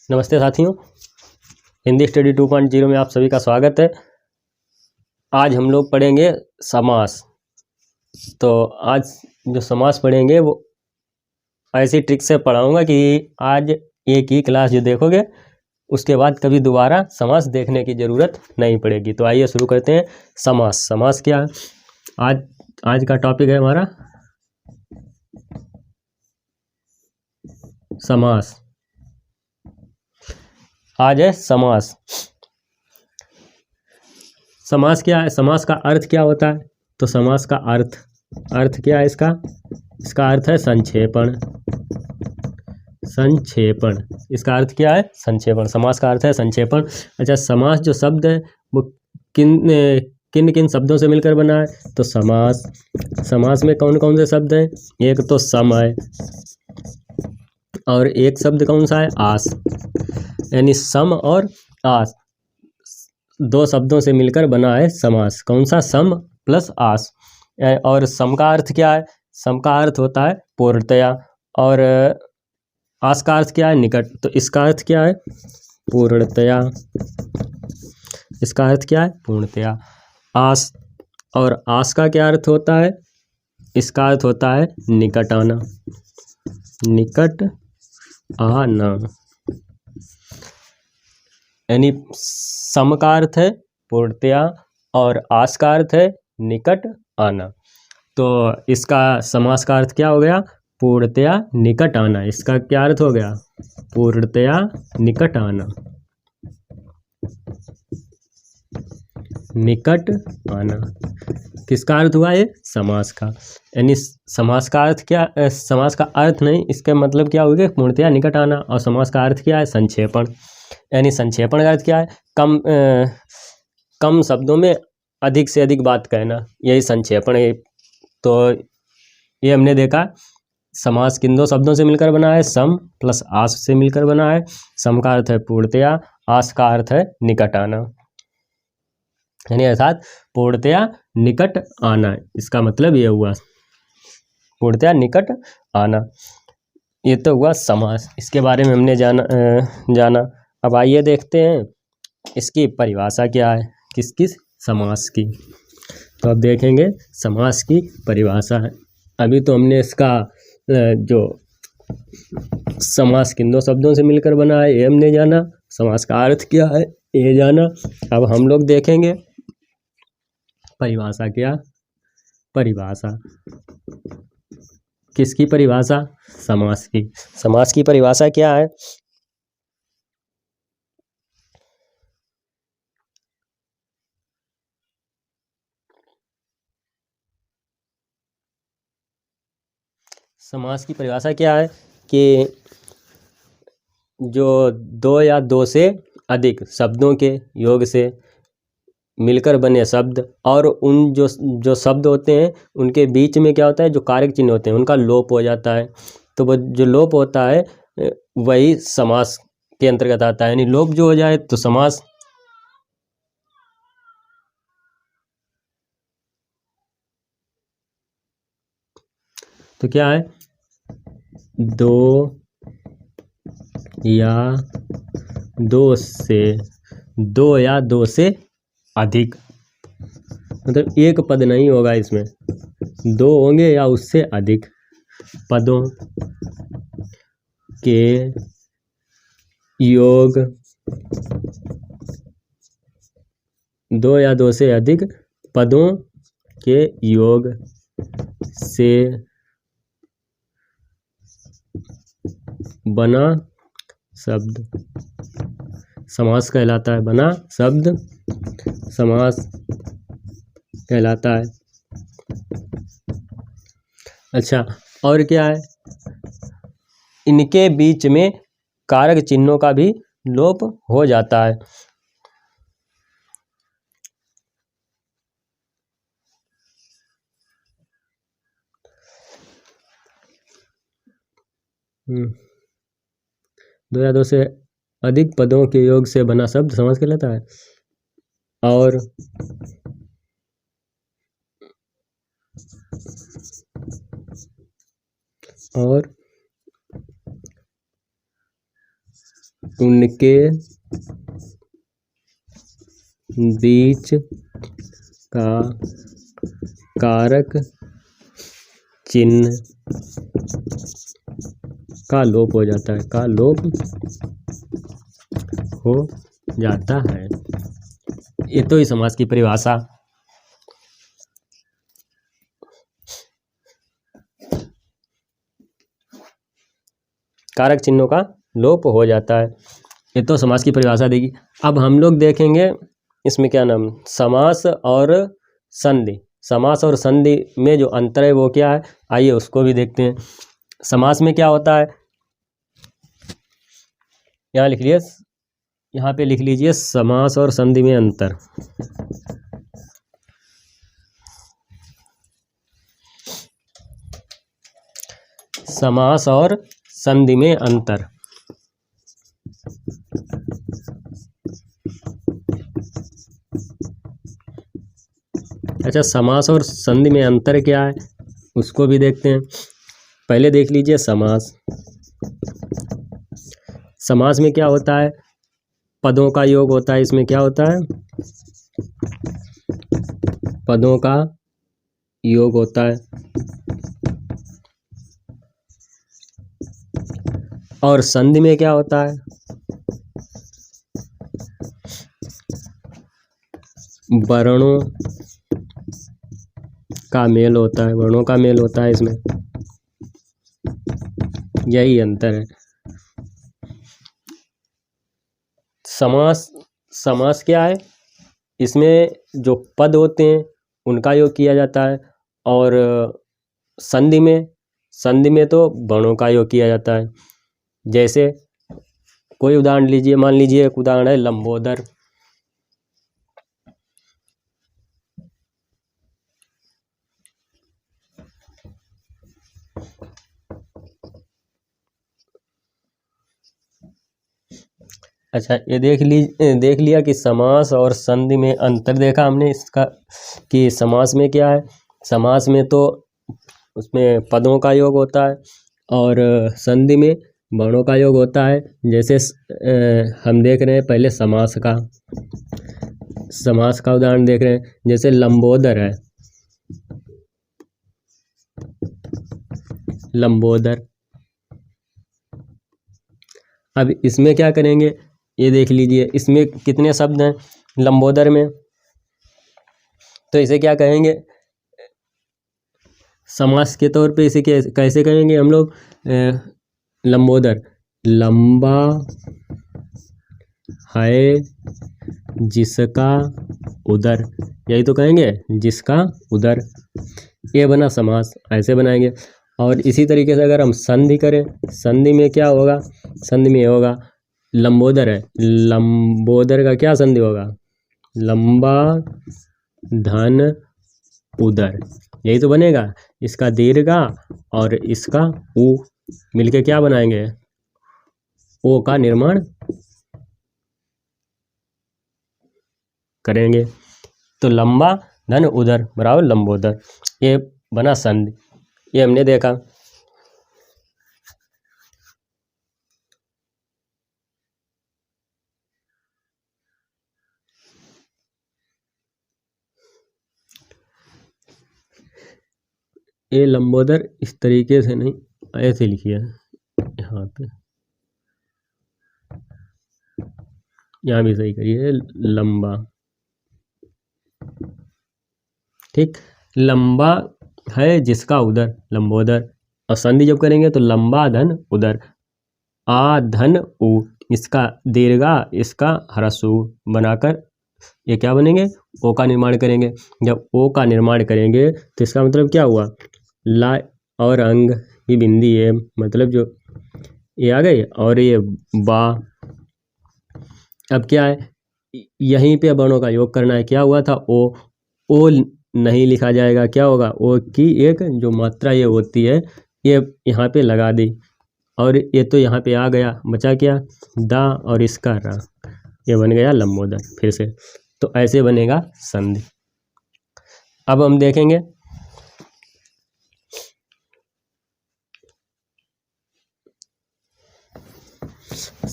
नमस्ते साथियों, हिंदी स्टडी 2.0 में आप सभी का स्वागत है। आज हम लोग पढ़ेंगे समास। तो आज जो समास पढ़ेंगे वो ऐसी ट्रिक से पढ़ाऊंगा कि आज एक ही क्लास जो देखोगे उसके बाद कभी दोबारा समास देखने की ज़रूरत नहीं पड़ेगी। तो आइए शुरू करते हैं। समास। समास क्या है? आज का टॉपिक है हमारा समास। आज है समास। समास क्या है? समास का अर्थ क्या होता है? तो समास का अर्थ क्या है इसका अर्थ है संक्षेपण। इसका अर्थ क्या है? संक्षेपण। समास का अर्थ है संक्षेपण। अच्छा, समास जो शब्द है वो किन शब्दों से मिलकर बना है? तो समास में कौन कौन से शब्द हैं? एक तो सम है और एक शब्द कौन सा है? आस। यानी सम और आस दो शब्दों से मिलकर बना है समास। कौन सा? सम प्लस आस। और सम का अर्थ क्या है? सम का अर्थ होता है पूर्णतया और आस का अर्थ क्या है? निकट। तो इसका अर्थ क्या है? पूर्णतया। इसका अर्थ क्या है? पूर्णतया। आस और आस का क्या अर्थ होता है? इसका अर्थ होता है निकट आना। निकट आना यानी सम का अर्थ है पूर्णतया और आस का अर्थ है निकट आना। तो इसका समास का अर्थ क्या हो गया? पूर्णतया निकट आना। इसका क्या अर्थ हो गया? पूर्णतया निकट आना। निकट आना किसका अर्थ हुआ? ये समास का। यानी समास का अर्थ क्या? समास का अर्थ नहीं, इसका मतलब क्या हो गया? पूर्णतया निकट आना। और समास का अर्थ क्या है? संक्षेपण। यानी संक्षेपण का अर्थ क्या है? कम शब्दों में अधिक से अधिक बात कहना, यही संक्षेपण है। तो ये हमने देखा समास किन दो शब्दों से मिलकर बना है? सम प्लस आस से मिलकर बना है। सम का अर्थ है पूर्णतया, आस का अर्थ है निकट आना। यानी अर्थात पूर्णतया निकट आना। इसका मतलब ये हुआ पूर्णतया निकट आना। ये तो हुआ समास। इसके बारे में हमने जाना। अब आइए देखते हैं इसकी परिभाषा क्या है, किस समास की। तो अब देखेंगे समास की परिभाषा है। अभी तो हमने इसका जो समास किन दो शब्दों से मिलकर बना है ये हमने जाना। समास का अर्थ क्या है ये जाना। अब हम लोग देखेंगे परिभाषा। क्या परिभाषा? किसकी परिभाषा? समास की। समास की परिभाषा क्या है? समास की परिभाषा क्या है कि जो दो या दो से अधिक शब्दों के योग से मिलकर बने शब्द और उन जो शब्द होते हैं उनके बीच में क्या होता है? जो कारक चिन्ह होते हैं उनका लोप हो जाता है। तो वो जो लोप होता है वही समास के अंतर्गत आता है। यानी लोप जो हो जाए तो समास। तो क्या है? दो या दो से अधिक। मतलब एक पद नहीं होगा इसमें, दो होंगे या उससे अधिक पदों के योग। दो या दो से अधिक पदों के योग से बना शब्द समास कहलाता है। बना शब्द समास कहलाता है। अच्छा, और क्या है? इनके बीच में कारक चिन्हों का भी लोप हो जाता है। दो या दो से अधिक पदों के योग से बना शब्द समास कहलाता है। और उनके बीच का कारक चिन्ह का लोप हो जाता है, का लोप हो जाता है। ये तो ही समास की परिभाषा। कारक चिन्हों का लोप हो जाता है, ये तो समास की परिभाषा देगी। अब हम लोग देखेंगे इसमें क्या नाम, समास और संधि। समास और संधि में जो अंतर है वो क्या है, आइए उसको भी देखते हैं। समास में क्या होता है, यहाँ लिख लीजिए, यहाँ पे लिख लीजिए समास और संधि में अंतर। समास और संधि में अंतर। अच्छा, समास और संधि में अंतर क्या है उसको भी देखते हैं। पहले देख लीजिए समास। समास में क्या होता है, पदों का योग होता है। इसमें क्या होता है, पदों का योग होता है। और संधि में क्या होता है, वर्णों का मेल होता है, वर्णों का मेल होता है इसमें। यही अंतर है। समास क्या है, इसमें जो पद होते हैं उनका योग किया जाता है। और संधि में तो वर्णों का योग किया जाता है। जैसे कोई उदाहरण लीजिए, मान लीजिए एक उदाहरण है लंबोदर। अच्छा, ये देख लिया कि समास और संधि में अंतर देखा हमने इसका, कि समास में क्या है, समास में तो उसमें पदों का योग होता है और संधि में वर्णों का योग होता है। जैसे हम देख रहे हैं पहले समास का उदाहरण देख रहे हैं। जैसे लंबोदर है, लंबोदर। अब इसमें क्या करेंगे, ये देख लीजिए, इसमें कितने शब्द हैं लंबोदर में, तो इसे क्या कहेंगे, समास के तौर पे इसे कैसे कहेंगे हम लोग, लंबोदर। लंबा है जिसका उदर, यही तो कहेंगे, जिसका उदर। ये बना समास, ऐसे बनाएंगे। और इसी तरीके से अगर हम संधि करें, संधि में क्या होगा, संधि में होगा लंबोदर है, लंबोदर का क्या संधि होगा, लंबा धन उदर, यही तो बनेगा। इसका दीर्घा और इसका ऊ मिलके क्या बनाएंगे, ओ का निर्माण करेंगे। तो लंबा धन उदर बराबर लंबोदर, ये बना संधि। ये हमने देखा। ये लंबोदर इस तरीके से नहीं, ऐसे लिखिए, यहाँ पे, यहाँ भी सही करिए, लंबा। ठीक, लंबा है जिसका उदर, लंबोदर। और संधि जब करेंगे तो लंबा धन उदर, आ धन उ, इसका दीर्घा, इसका ह्रस्व बनाकर ये क्या बनेंगे, ओ का निर्माण करेंगे। जब ओ का निर्माण करेंगे तो इसका मतलब क्या हुआ, ला और अंग की बिंदी है, मतलब जो ये आ गई, और ये बा। अब क्या है, यहीं पे वर्णों का योग करना है। क्या हुआ था, ओ नहीं लिखा जाएगा, क्या होगा, ओ की एक जो मात्रा ये होती है ये यहाँ पे लगा दी, और ये तो यहाँ पे आ गया, बचा क्या, दा और इसका रा, ये बन गया लंबोदर फिर से। तो ऐसे बनेगा संधि। अब हम देखेंगे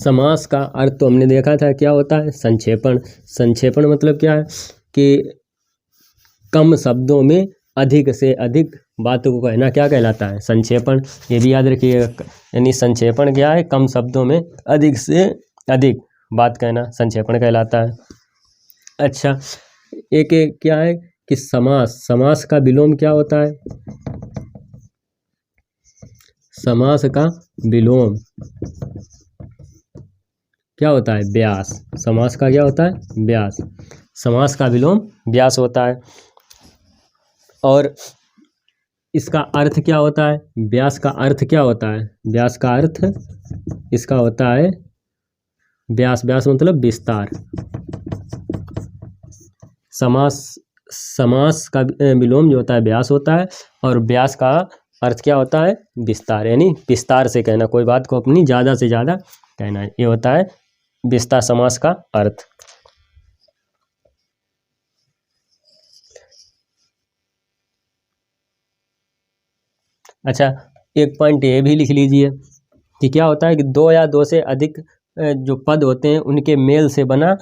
समास का अर्थ तो हमने देखा था क्या होता है, संक्षेपण। संक्षेपण मतलब क्या है कि कम शब्दों में अधिक से अधिक बातों को कहना क्या कहलाता है, संक्षेपण। ये भी याद रखिएगा, यानी संक्षेपण क्या है, कम शब्दों में अधिक से अधिक बात कहना संक्षेपण कहलाता है। अच्छा, एक क्या है कि समास, समास का विलोम क्या होता है, समास का विलोम क्या होता है, व्यास। समास का क्या होता है, व्यास। समास का विलोम व्यास होता है। और इसका अर्थ क्या होता है, व्यास का अर्थ क्या होता है, व्यास का अर्थ इसका होता है व्यास, व्यास मतलब विस्तार। समास का विलोम जो होता है व्यास होता है, और व्यास का अर्थ क्या होता है, विस्तार, यानी विस्तार से कहना, कोई बात को अपनी ज़्यादा से ज़्यादा कहना, ये होता है विस्तार समास का अर्थ। अच्छा, एक पॉइंट ये भी लिख लीजिए कि क्या होता है कि दो या दो से अधिक जो पद होते हैं उनके मेल से बना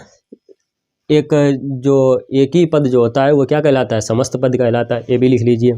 एक ही पद जो होता है वो क्या कहलाता है, समस्त पद कहलाता है। ये भी लिख लीजिए।